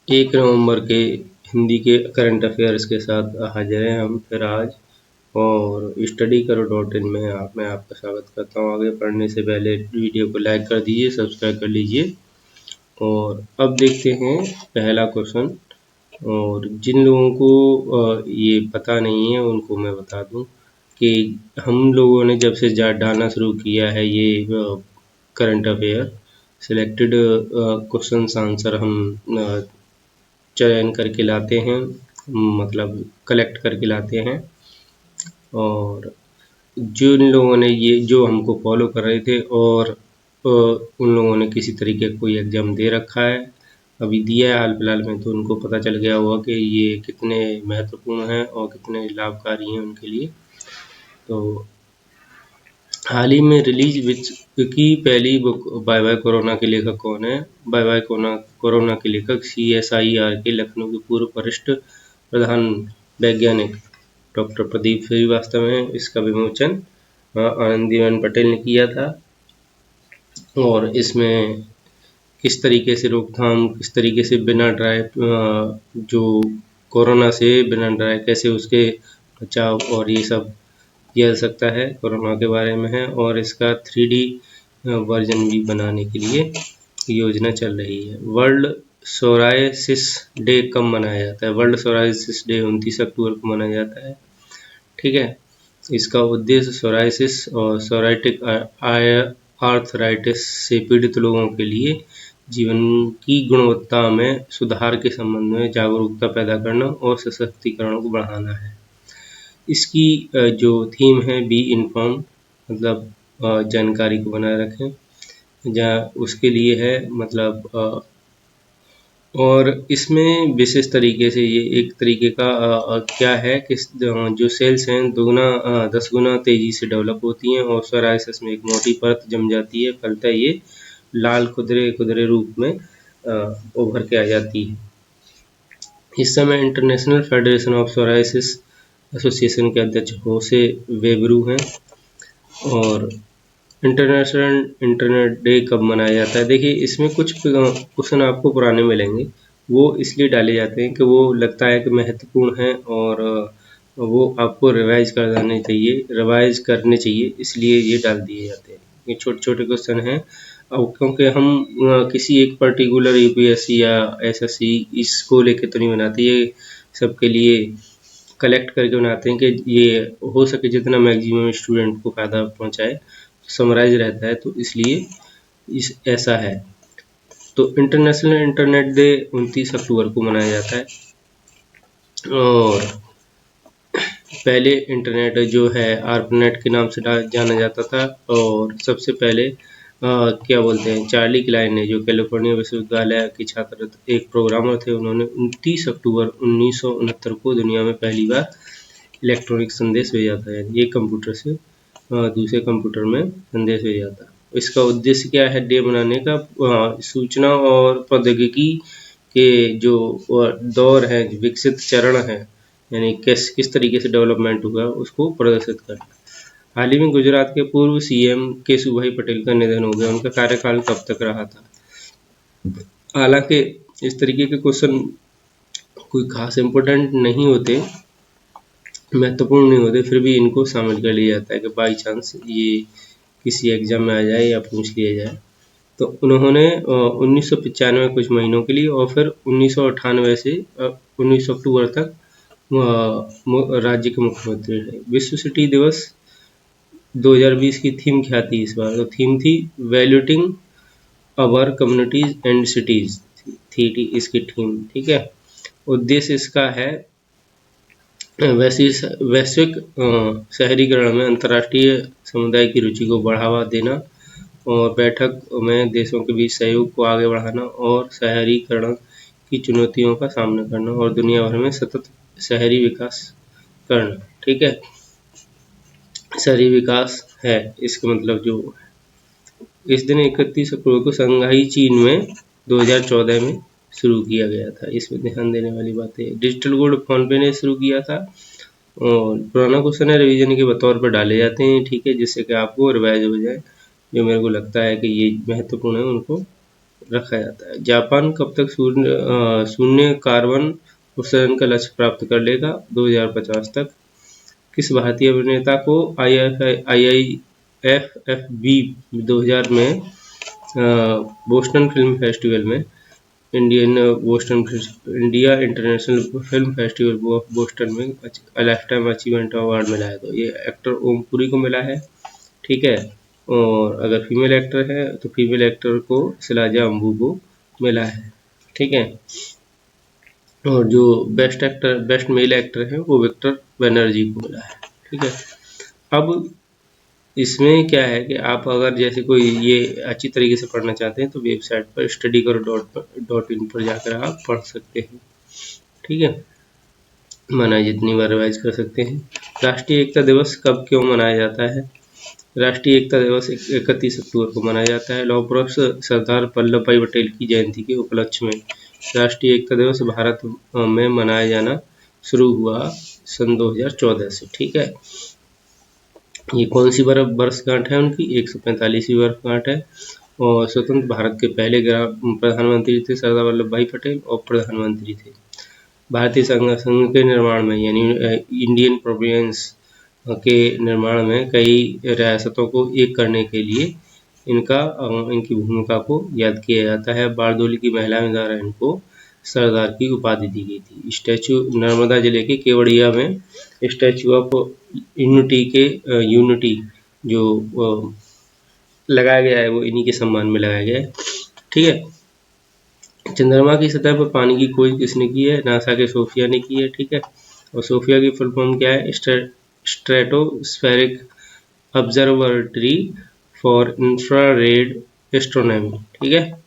1 नवंबर के हिंदी के current affairs के साथ हाजिर हैं हम फिर आज। और स्टडी करो .in में मैं आपका स्वागत करता हूँ। आगे पढ़ने से पहले वीडियो को लाइक कर दीजिए, सब्सक्राइब कर लीजिए। और अब देखते हैं पहला क्वेश्चन। और जिन लोगों को ये पता नहीं है उनको मैं बता दूं कि हम लोगों ने जब से डालना शुरू किया है ये current affair selected question answer हम चयन करके लाते हैं, मतलब कलेक्ट करके लाते हैं। और जिन लोगों ने ये जो हमको फॉलो कर रहे थे और उन लोगों ने किसी तरीके का कोई एग्ज़ाम दे रखा है, अभी दिया है हाल फिलहाल में, तो उनको पता चल गया होगा कि ये कितने महत्वपूर्ण हैं और कितने लाभकारी हैं उनके लिए। तो हाल ही में रिलीज विश्व की पहली बुक बाय बाय कोरोना के लेखक कौन है? बाय बाय कोरोना के लेखक CSIR के लखनऊ के पूर्व वरिष्ठ प्रधान वैज्ञानिक डॉक्टर प्रदीप श्रीवास्तव हैं। इसका विमोचन आनंदीबेन पटेल ने किया था। और इसमें किस तरीके से रोकथाम, किस तरीके से बिना डराए जो कोरोना से बिना डराए कैसे उसके बचाव और ये सब किया जा सकता है, कोरोना के बारे में है। और इसका 3D वर्जन भी बनाने के लिए योजना चल रही है। वर्ल्ड सोरायसिस डे कब मनाया जाता है? वर्ल्ड सोरायसिस डे 29 अक्टूबर को मनाया जाता है। ठीक है। इसका उद्देश्य सोरायसिस और सोराइटिक आर्थराइटिस से पीड़ित लोगों के लिए जीवन की गुणवत्ता में सुधार के संबंध में जागरूकता पैदा करना और सशक्तिकरण को बढ़ाना है। इसकी जो थीम है बी इन्फॉर्म, मतलब जानकारी को बनाए रखें, जहाँ उसके लिए है मतलब और इसमें विशेष तरीके से ये एक तरीके का क्या है कि जो सेल्स हैं 10 गुना तेजी से डेवलप होती हैं और सोरायसिस में एक मोटी परत जम जाती है, फलतः ये लाल खुदरे रूप में उभर के आ जाती है। इस समय international federation of psoriasis association के अध्यक्ष होसे वेबरू हैं। और इंटरनेशनल इंटरनेट डे कब मनाया जाता है? देखिए इसमें कुछ क्वेश्चन आपको पुराने मिलेंगे, वो इसलिए डाले जाते हैं कि वो लगता है कि महत्वपूर्ण है और वो आपको रिवाइज करने चाहिए, इसलिए ये डाल दिए जाते हैं। ये छोटे छोटे क्वेश्चन हैं। अब क्योंकि हम किसी एक पर्टिकुलर UPSC या SSC इसको लेके तो नहीं बनाते, ये सबके लिए कलेक्ट करके बनाते हैं कि ये हो सके जितना मैक्सिमम स्टूडेंट को फ़ायदा पहुंचाए, समराइज रहता है, तो इसलिए ऐसा है। तो इंटरनेशनल इंटरनेट डे 29 अक्टूबर को मनाया जाता है। और पहले इंटरनेट जो है ARPANET के नाम से जाना जाता था। और सबसे पहले क्या बोलते हैं, चार्ली क्लाइन ने, जो कैलिफोर्निया विश्वविद्यालय के छात्र एक प्रोग्रामर थे, उन्होंने 29 अक्टूबर 1969 को दुनिया में पहली बार इलेक्ट्रॉनिक संदेश भेजा था। ये कंप्यूटर से दूसरे कंप्यूटर में संदेश भेजा था। इसका उद्देश्य क्या है डे मनाने का? सूचना और प्रौद्योगिकी के जो दौर है, विकसित चरण है, यानी किस तरीके से डेवलपमेंट हुआ उसको प्रदर्शित करना। हाल ही में गुजरात के पूर्व CM केशुभाई पटेल का निधन हो गया। उनका कार्यकाल कब तक रहा था? हालांकि इस तरीके के क्वेश्चन कोई खास इम्पोर्टेंट नहीं होते, महत्वपूर्ण नहीं होते, फिर भी इनको शामिल कर लिया जाता है कि बाई चांस ये किसी एग्जाम में आ जाए या पूछ लिया जाए। तो उन्होंने 1995 कुछ महीनों के लिए और फिर 1998 से 19 अक्टूबर तक राज्य के मुख्यमंत्री रहे। विश्व सिटी दिवस 2020 की थीम क्या थी इस बार? तो थीम थी वैल्यूटिंग अवर कम्युनिटीज एंड सिटीज, थी इसकी थीम। ठीक है। उद्देश्य इसका है वैश्विक शहरीकरण में अंतर्राष्ट्रीय समुदाय की रुचि को बढ़ावा देना और बैठक में देशों के बीच सहयोग को आगे बढ़ाना और शहरीकरण की चुनौतियों का सामना करना और दुनिया भर में सतत शहरी विकास करना। ठीक है, शहरी विकास है इसका मतलब। जो इस दिन 31 अक्टूबर को शंघाई चीन में 2014 में शुरू किया गया था। इसमें ध्यान देने वाली बात है। डिजिटल गोल्ड फोन पे ने शुरू किया था। और पुराना क्वेश्चन है, रिवीजन के बतौर पर डाले जाते हैं। ठीक है, जिससे कि आपको रिवाइज हो जाए। जो मेरे को लगता है कि ये महत्वपूर्ण है उनको रखा जाता है। जापान कब तक शून्य कार्बन उत्सर्जन का लक्ष्य प्राप्त कर लेगा? 2050 तक। किस भारतीय अभिनेता को IIFFB 2000 में बोस्टन फिल्म फेस्टिवल में India international film festival of Boston में लाइफ टाइम अचीवमेंट अवार्ड मिला है? तो ये एक्टर ओम पुरी को मिला है, ठीक है। और अगर फीमेल एक्टर है तो फीमेल एक्टर को सिलाजा अम्बू को मिला है, ठीक है। और जो बेस्ट मेल एक्टर है वो विक्टर बनर्जी को मिला है, ठीक है। अब इसमें क्या है कि आप अगर जैसे कोई ये अच्छी तरीके से पढ़ना चाहते हैं तो वेबसाइट पर studyguru.in पर जाकर आप पढ़ सकते हैं, ठीक है। मनाए जितनी बार रिवाइज कर सकते हैं। राष्ट्रीय एकता दिवस कब क्यों मनाया जाता है? राष्ट्रीय एकता दिवस 31 अक्टूबर को मनाया जाता है। लौह पुरुष सरदार वल्लभ भाई पटेल की जयंती के उपलक्ष्य में राष्ट्रीय एकता दिवस भारत में मनाया जाना शुरू हुआ सन 2014 से, ठीक है। ये कौन सी वर्षगांठ है उनकी? 145वीं वर्षगांठ है। और स्वतंत्र भारत के पहले प्रधानमंत्री थे सरदार वल्लभ भाई पटेल और प्रधानमंत्री थे। भारतीय संघ के निर्माण में यानी इंडियन प्रोविंस के निर्माण में कई रियासतों को एक करने के लिए इनकी भूमिका को याद किया जाता है। बारदोली की महिलाओं द्वारा इनको सरदार की उपाधि दी गई थी। स्टैचू नर्मदा जिले के केवड़िया में स्टैचू ऑफ यूनिटी जो लगाया गया है वो इन्हीं के सम्मान में लगाया गया है, ठीक है। चंद्रमा की सतह पर पानी की खोज किसने की है? नासा के सोफिया ने की है, ठीक है। और सोफिया की फुल फॉर्म क्या है? Stratospheric observatory for infrared astronomy, ठीक है,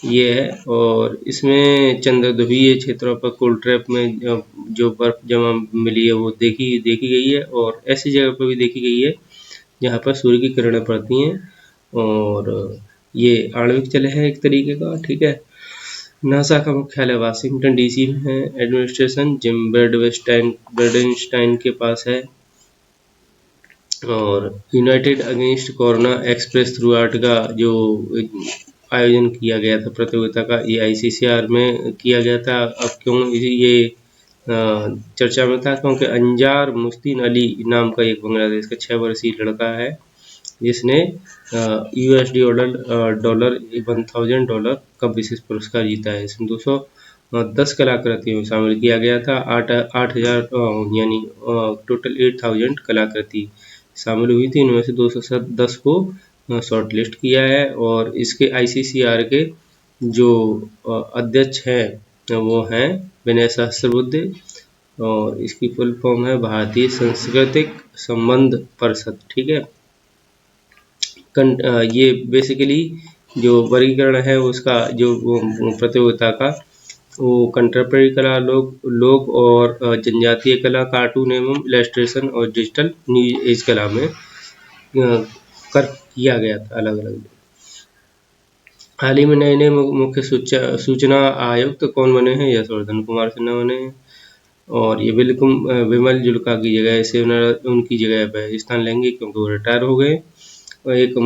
ये है। और इसमें चंद्रध्रुवीय क्षेत्रों पर कोलट्रैप में जो बर्फ जमा मिली है वो देखी गई है। और ऐसी जगह पर भी देखी गई है जहाँ पर सूर्य की किरणें पड़ती हैं। और ये आणविक जल है एक तरीके का, ठीक है। नासा का मुख्यालय वाशिंगटन DC में है। एडमिनिस्ट्रेशन जिम बर्डेनस्टाइन के पास है। और United against corona express through art का जो आयोजन किया गया था प्रतियोगिता का, ये ICCR में किया गया था। अब क्यों ये चर्चा में था? क्योंकि अंजार मुस्तीन अली नाम का एक बांग्लादेश का 6 वर्षीय लड़का है जिसने USD डॉलर $1000 का विशेष पुरस्कार जीता है। इसमें 210 कलाकृतियों में शामिल किया गया था। 8,000 यानी टोटल 8,000 कलाकृति शामिल हुई थी। इनमें से 210 को शॉर्ट लिस्ट किया है। और इसके ICCR के जो अध्यक्ष हैं वो हैं विनय सहस्रबुद्धे। और इसकी फुल फॉर्म है भारतीय सांस्कृतिक संबंध परिषद, ठीक है। ये बेसिकली जो वर्गीकरण है उसका जो प्रतियोगिता का वो कंटेम्प्रेरी कला, लोक और जनजातीय कला, कार्टून एवं इलस्ट्रेशन और डिजिटल न्यू एज कला में किया गया था अलग अलग। हाल ही में नए मुख्य सूचना आयुक्त कौन बने हैं? यशवर्धन कुमार सिन्हा बने हैं। और ये विमल जुल्का की जगह से उनकी जगह पर स्थान लेंगे क्योंकि वो रिटायर हो गए। और एक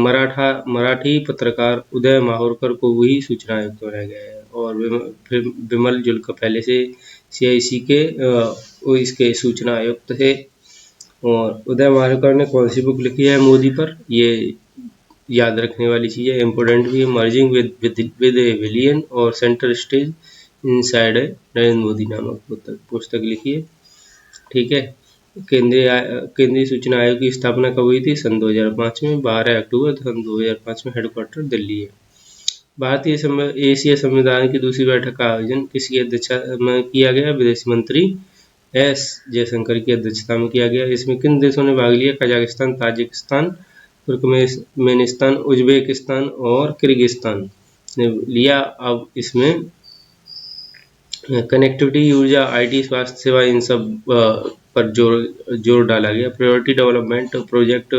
मराठी पत्रकार उदय माहूरकर को वही सूचना आयुक्त बनाया गया है। और फिर विमल जुल्का पहले से CIC के वो इसके सूचना आयुक्त थे। और उदय माहूरकर ने कौन सी बुक लिखी है मोदी पर? ये याद रखने वाली चीज़ है, इम्पोर्टेंट भी है। मर्जिंग विद ए विलियन और centre stage inside Narendra Modi नामक पुस्तक लिखी है, ठीक है। केंद्रीय सूचना आयोग की स्थापना कब हुई थी? सन 2005 में। 12 अक्टूबर सन 2005 में। हेडक्वार्टर दिल्ली है। भारतीय एशिया संविधान की दूसरी बैठक का आयोजन किसकी अध्यक्षता में किया गया? विदेश मंत्री S जयशंकर की अध्यक्षता में किया गया। इसमें किन देशों ने भाग लिया? कजाकिस्तान, ताजिकिस्तान, तुर्कमेनिस्तान, उज्बेकिस्तान और किर्गिस्तान ने लिया। अब इसमें कनेक्टिविटी, ऊर्जा, IT, स्वास्थ्य सेवा, इन सब पर जोर डाला गया। प्रायोरिटी डेवलपमेंट प्रोजेक्ट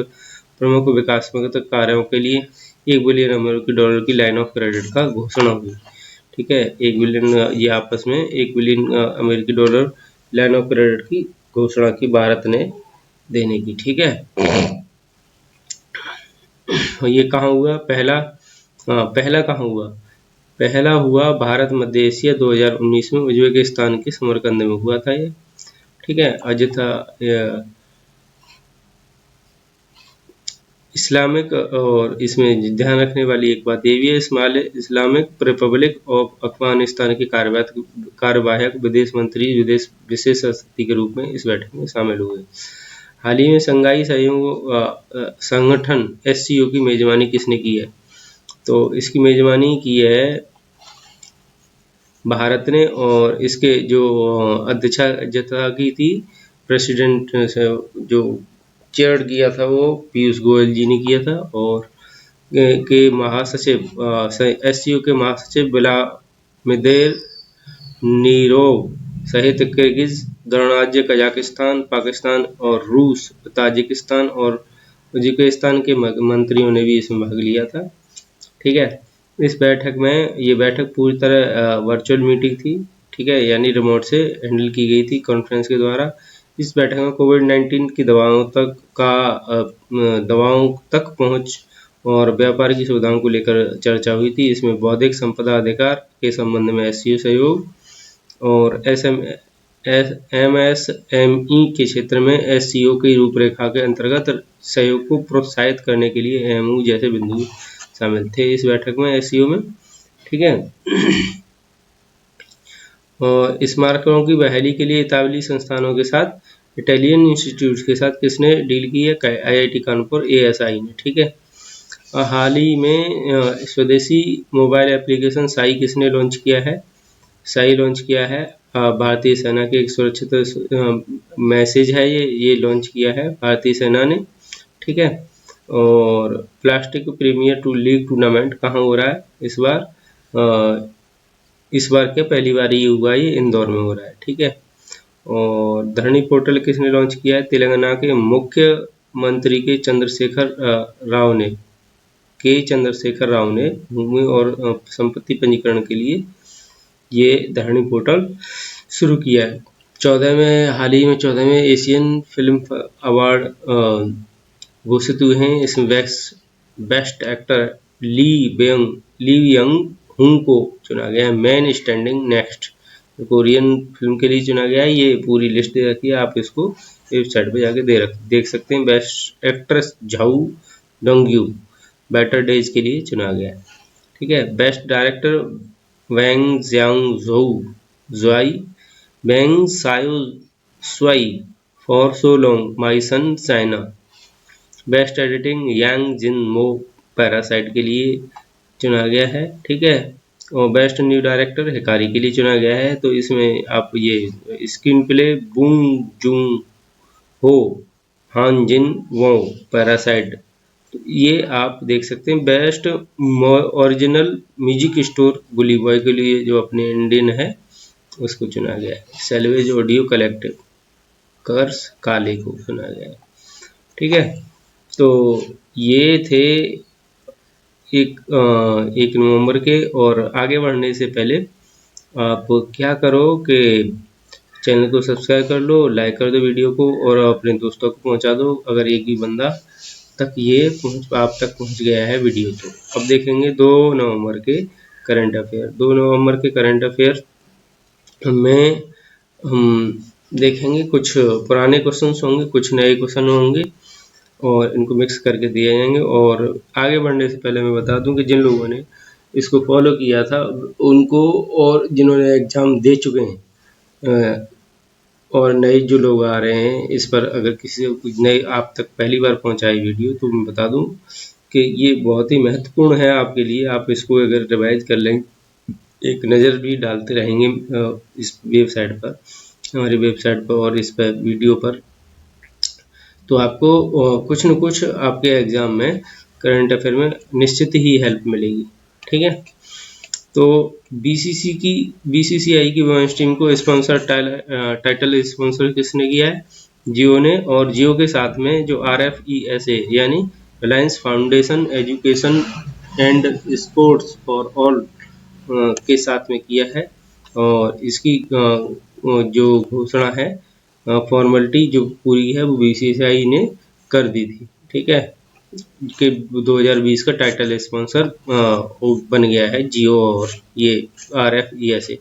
प्रमुख विकासात्मक कार्यों के लिए $1 बिलियन की लाइन ऑफ क्रेडिट का घोषणा हुई, ठीक है। 1 बिलियन ये आपस में $1 बिलियन लाइन ऑफ क्रेडिट की घोषणा की भारत ने देने की, ठीक है। ये कहाँ हुआ? पहला कहाँ हुआ? पहला हुआ भारत मध्य एशिया 2019 में उज्बेकिस्तान के समरकंद में हुआ था ये, ठीक है। अजथा इस्लामिक, और इसमें ध्यान रखने वाली एक बात ये भी है, इस्लामिक रिपब्लिक ऑफ अफगानिस्तान के कार्यवाहक विदेश मंत्री विशेष अतिथि के रूप में इस बैठक में शामिल हुए। हाल ही में संघाई सहयोग संगठन SCO की मेजबानी किसने की है? तो इसकी मेजबानी की है भारत ने, और इसके जो अध्यक्षता की थी प्रेसिडेंट से, जो चेयर किया था वो पीयूष गोयल जी ने किया था, और के महासचिव SCO के महासचिव व्लादिमीर नीरोव सहित किर्गिज गणराज्य, कजाकिस्तान, पाकिस्तान और रूस, ताजिकिस्तान और उज्बेकिस्तान के मंत्रियों ने भी इसमें भाग लिया था, ठीक है। इस बैठक में, ये बैठक पूरी तरह वर्चुअल मीटिंग थी, ठीक है, यानी रिमोट से हैंडल की गई थी कॉन्फ्रेंस के द्वारा। इस बैठक में कोविड-19 की दवाओं तक पहुंच और व्यापार की सुविधाओं को लेकर चर्चा हुई थी। इसमें बौद्धिक संपदा अधिकार के संबंध में SCO सहयोग और MSME के क्षेत्र में SCO की रूपरेखा के अंतर्गत सहयोग को प्रोत्साहित करने के लिए MOU जैसे बिंदु शामिल थे इस बैठक में SCO में, ठीक है। और स्मारकों की बहाली के लिए इतालवी संस्थानों के साथ, इटालियन इंस्टीट्यूट के साथ किसने डील की है? IIT कानपुर ASI ने, ठीक है। हाल ही में स्वदेशी मोबाइल एप्लीकेशन साई किसने लॉन्च किया है? साई लॉन्च किया है भारतीय सेना के एक सुरक्षित मैसेज है, ये लॉन्च किया है भारतीय सेना ने, ठीक है। और प्लास्टिक प्रीमियर लीग टूर्नामेंट कहाँ हो रहा है इस बार? इस बार क्या पहली बार ही हुआ, ये इंदौर में हो रहा है, ठीक है। और धरणी पोर्टल किसने लॉन्च किया है? तेलंगाना के मुख्यमंत्री के चंद्रशेखर राव ने भूमि और संपत्ति पंजीकरण के लिए ये धरणी पोर्टल शुरू किया है। हाल ही में 14वें एशियन फिल्म अवार्ड घोषित हुए हैं। इसमें बेस्ट एक्टर ली यंग हुंग को चुना गया है। Man standing next Korean film के लिए चुना गया है। ये पूरी लिस्ट दे रखी है, आप इसको वेबसाइट पे जाके देख सकते हैं। बेस्ट एक्ट्रेस झाऊ डोंगयू बेटर डेज के लिए चुना गया है, ठीक है। बेस्ट डायरेक्टर वैंग ज़्वाई बेंग Xiaoshuai for so long my son China. Best editing Yang Jinmo Parasite के लिए चुना गया है, ठीक है। और बेस्ट न्यू डायरेक्टर हिकारी के लिए चुना गया है। तो इसमें आप ये स्क्रीन प्ले बूंग जूंग हो हान जिन वो पैरासाइट, तो ये आप देख सकते हैं। बेस्ट ओरिजिनल म्यूजिक स्टोर गुली बॉय के लिए जो अपने इंडियन है उसको चुना गया है। सेल्वेज ऑडियो कलेक्टिव कर्स काले को चुना गया है, ठीक है। तो ये थे 1 नवंबर के। और आगे बढ़ने से पहले आप क्या करो कि चैनल को सब्सक्राइब कर लो, लाइक कर दो वीडियो को, और अपने दोस्तों को पहुंचा दो। अगर एक भी बंदा तक ये आप तक पहुंच गया है वीडियो। तो अब देखेंगे 2 नवंबर के करंट अफेयर। 2 नवंबर के करंट अफेयर में हम देखेंगे कुछ पुराने क्वेश्चंस होंगे, कुछ नए क्वेश्चन होंगे, और इनको मिक्स करके दिए जाएंगे। और आगे बढ़ने से पहले मैं बता दूं कि जिन लोगों ने इसको फॉलो किया था उनको, और जिन्होंने एग्ज़ाम दे चुके हैं, और नए जो लोग आ रहे हैं इस पर, अगर किसी को कुछ नए आप तक पहली बार पहुंचाई वीडियो, तो मैं बता दूं कि ये बहुत ही महत्वपूर्ण है आपके लिए। आप इसको अगर रिवाइज कर लें, एक नज़र भी डालते रहेंगे इस वेबसाइट पर, हमारी वेबसाइट पर और इस पर वीडियो पर, तो आपको कुछ न कुछ आपके एग्ज़ाम में करंट अफेयर में निश्चित ही हेल्प मिलेगी, ठीक है। तो BCCI की वुमेन्स टीम को स्पॉन्सर टाइटल स्पॉन्सर किसने किया है? जियो ने। और जियो के साथ में जो RFESA यानी Reliance foundation education and sports for all के साथ में किया है। और इसकी जो घोषणा है, फॉर्मेलिटी जो पूरी है वो BCCI ने कर दी थी, ठीक है। के 2020 का टाइटल स्पॉन्सर बन गया है जियो और ये RF से।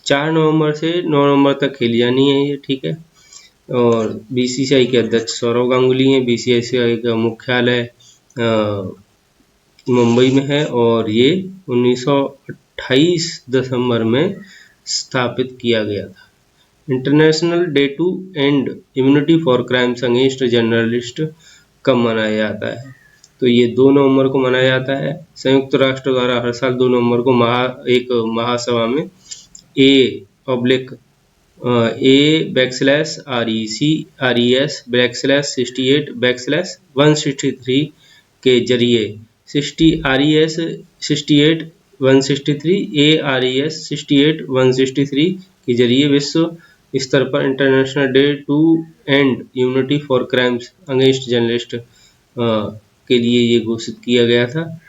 4 नवंबर से 9 नवंबर तक खेली जानी है ये, ठीक है। और BCCI के अध्यक्ष सौरव गांगुली हैं। BCCI का मुख्यालय मुंबई में है और ये 1928 दिसंबर में स्थापित किया गया था। International day to end immunity for crimes against journalist कब मनाया जाता है? तो ये 2 नवंबर को मनाया जाता है। संयुक्त राष्ट्र द्वारा हर साल 2 नवंबर को एक महासभा में A/REC/RES/68/163 के जरिए 68 के जरिए विश्व स्तर पर international day to end unity for crimes against journalist के लिए ये घोषित किया गया था,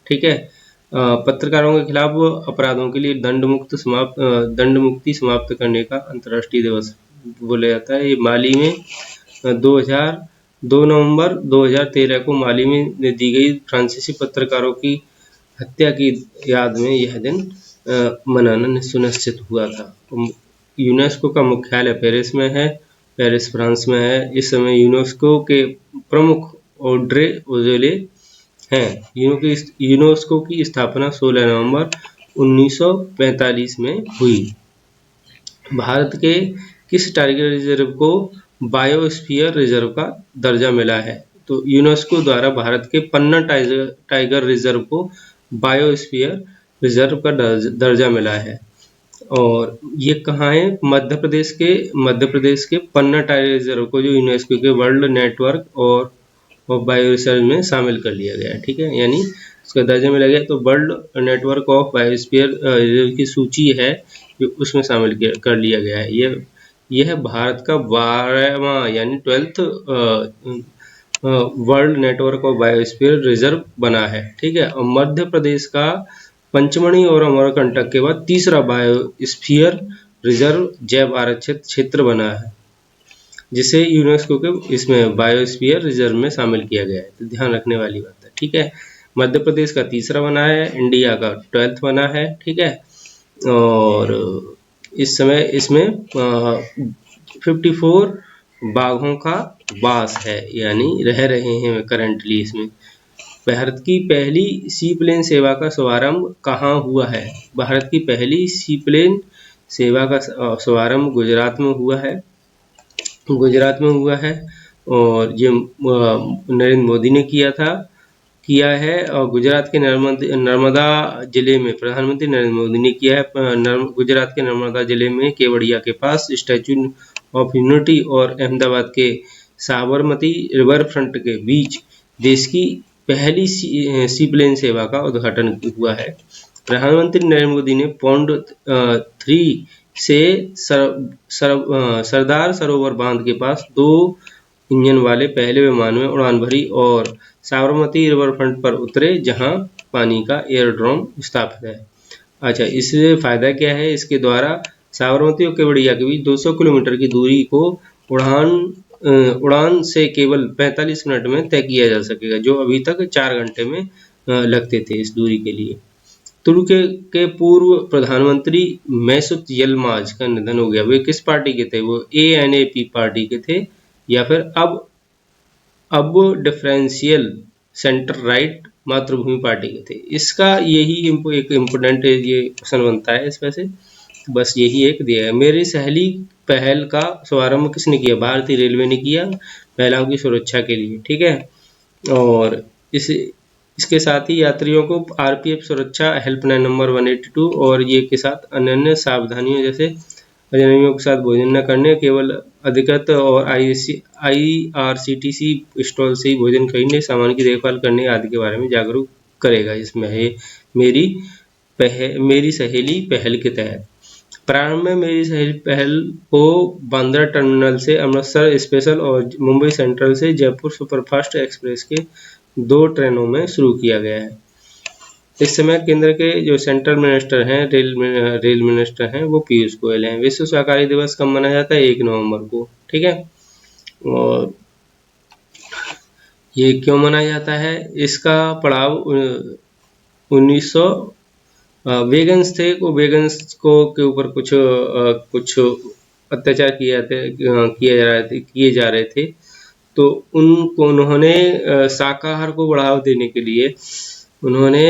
ठीक है। पत्रकारों के खिलाफ अपराधों के लिए दंड मुक्ति समाप्त करने का अंतर्राष्ट्रीय दिवस बोला जाता है। ये माली में 2 नवंबर 2013 को माली में दी गई फ्रांसीसी पत्रकारों की हत्या की याद में यह दिन मनाना सुनिश्चित हुआ था। यूनेस्को का मुख्यालय पेरिस में है, पेरिस फ्रांस में है। इस समय यूनेस्को के प्रमुख ऑड्रे ओजोले हैं। यूनेस्को की स्थापना 16 नवंबर 1945 में हुई। भारत के किस टाइगर रिजर्व को बायोस्फीयर रिजर्व का दर्जा मिला है? तो यूनेस्को द्वारा भारत के पन्ना टाइगर रिजर्व को बायोस्फीयर रिजर्व का दर्जा मिला है। और ये कहाँ है? मध्य प्रदेश के पन्ना टाइगर रिजर्व को जो यूनेस्को के वर्ल्ड नेटवर्क और बायोस्फीयर में शामिल कर लिया गया है, ठीक है। यानी उसका दर्जा मिला गया। तो world network of biosphere reserve की सूची है जो उसमें शामिल कर लिया गया है। यह भारत का 12वां यानी 12th world network of biosphere reserve बना है, ठीक है। और मध्य प्रदेश का पंचमढ़ी और अमरकंटक के बाद तीसरा बायोस्फीयर रिजर्व जैव आरक्षित क्षेत्र बना है, जिसे यूनेस्को के इसमें बायोस्फीयर रिजर्व में शामिल किया गया है। तो ध्यान रखने वाली बात है, ठीक है। मध्य प्रदेश का तीसरा बना है, इंडिया का 12th बना है, ठीक है। और इस समय इसमें 54 बाघों का वास है, यानी रह रहे हैं करंटली इसमें। भारत की पहली सी प्लेन सेवा का शुभारंभ कहाँ हुआ है? भारत की पहली सी प्लेन सेवा का शुभारंभ गुजरात में हुआ है और ये नरेंद्र मोदी ने किया है। और गुजरात के नर्मदा जिले में प्रधानमंत्री नरेंद्र मोदी ने किया है। गुजरात के नर्मदा जिले में केवड़िया के पास स्टैच्यू ऑफ यूनिटी और अहमदाबाद के साबरमती रिवर फ्रंट के बीच देश की पहली सी प्लेन सेवा का उद्घाटन हुआ है। प्रधानमंत्री नरेंद्र मोदी ने पौंड 3 से सरदार सरोवर बांध के पास 2 इंजन वाले पहले विमान में उड़ान भरी और साबरमती रिवर फ्रंट पर उतरे, जहां पानी का एयरड्रोम स्थापित है। अच्छा, इससे फायदा क्या है? इसके द्वारा साबरमती और केवड़िया के बीच 200 किलोमीटर की दूरी को उड़ान से केवल 45 मिनट में तय किया जा सकेगा, जो अभी तक 4 घंटे में लगते थे इस दूरी के लिए। तुर्की के पूर्व प्रधानमंत्री मैसूत यिल्माज का निधन हो गया। वे किस पार्टी के थे? वो ANAP पार्टी के थे या फिर अब डिफरेंशियल सेंटर राइट मातृभूमि पार्टी के थे। इसका यही एक इम्पोर्टेंट ये क्वेश्चन बनता है इसमें से, बस यही एक दिया है। मेरी सहेली पहल का शुभारंभ किसने किया? भारतीय रेलवे ने किया, महिलाओं की सुरक्षा के लिए, ठीक है। और इसके साथ ही यात्रियों को RPF सुरक्षा हेल्पलाइन नंबर 182 और ये के साथ अन्य सावधानियों जैसे अजनबियों के साथ भोजन न करने, केवल अधिकृत और IRCTC स्टॉल से ही भोजन खरीदने, सामान की देखभाल करने आदि के बारे में जागरूक करेगा। इसमें है मेरी सहेली पहल के तहत। प्रारंभ में मेरी सहेली पहल को बांद्रा टर्मिनल से अमृतसर स्पेशल और मुंबई सेंट्रल से जयपुर सुपरफास्ट एक्सप्रेस के 2 ट्रेनों में शुरू किया गया है। इस समय केंद्र के जो सेंट्रल मिनिस्टर हैं, रेल मिनिस्टर हैं, वो पीयूष गोयल हैं। विश्व शाकाहारी दिवस कब मनाया जाता है? 1 नवंबर को, ठीक है। और ये क्यों मनाया जाता है? इसका पड़ाव 1900 वेगन्स थे, को वेगन्स को के ऊपर कुछ अत्याचार किए जा रहे थे, तो उनको उन्होंने शाकाहार को बढ़ावा देने के लिए उन्होंने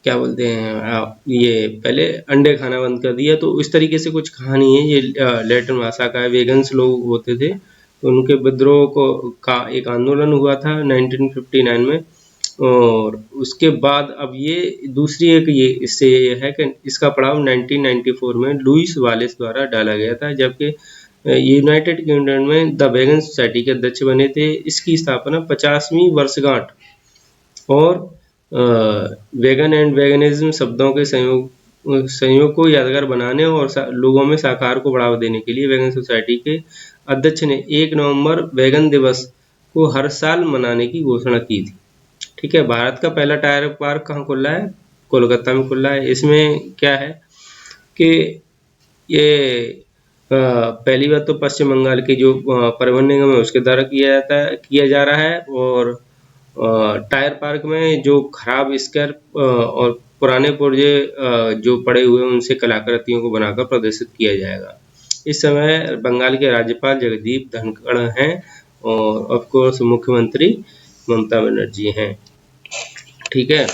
क्या बोलते हैं, ये पहले अंडे खाना बंद कर दिया। तो इस तरीके से कुछ कहानी है, ये लैटिन भाषा का है। वेगन्स लोग होते थे, तो उनके विद्रोह का एक आंदोलन हुआ था 1959 में, और उसके बाद अब ये दूसरी एक ये इससे ये है कि इसका पड़ाव 1994 में लुइस वालेस द्वारा डाला गया था, जबकि यूनाइटेड किंगडम में द वेगन सोसाइटी के अध्यक्ष बने थे। इसकी स्थापना 50वीं वर्षगांठ और वेगन एंड वेगनिज्म शब्दों के संयोग को यादगार बनाने और लोगों में शाकाहार को बढ़ावा देने के लिए वेगन सोसाइटी के अध्यक्ष ने 1 नवंबर वेगन दिवस को हर साल मनाने की घोषणा की थी। ठीक है, भारत का पहला टायर पार्क कहाँ खुला है? कोलकाता में खुला है। इसमें क्या है कि ये पहली बात तो पश्चिम बंगाल के जो परिवहन निगम है उसके द्वारा किया जा रहा है, और टायर पार्क में जो खराब स्क्रैप और पुराने पुर्जे जो पड़े हुए हैं उनसे कलाकृतियों को बनाकर प्रदर्शित किया जाएगा। इस समय बंगाल के राज्यपाल जगदीप धनखड़ हैं, और ऑफ कोर्स मुख्यमंत्री ममता बनर्जी हैं। ठीक है,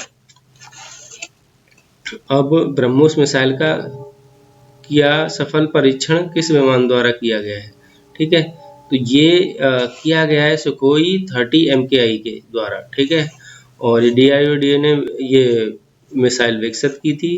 अब ब्रह्मोस मिसाइल का किया सफल परीक्षण किस विमान द्वारा किया गया है? ठीक है, तो ये किया गया है सुखोई 30 MKI के द्वारा। ठीक है, और DRDO ने ये मिसाइल विकसित की थी,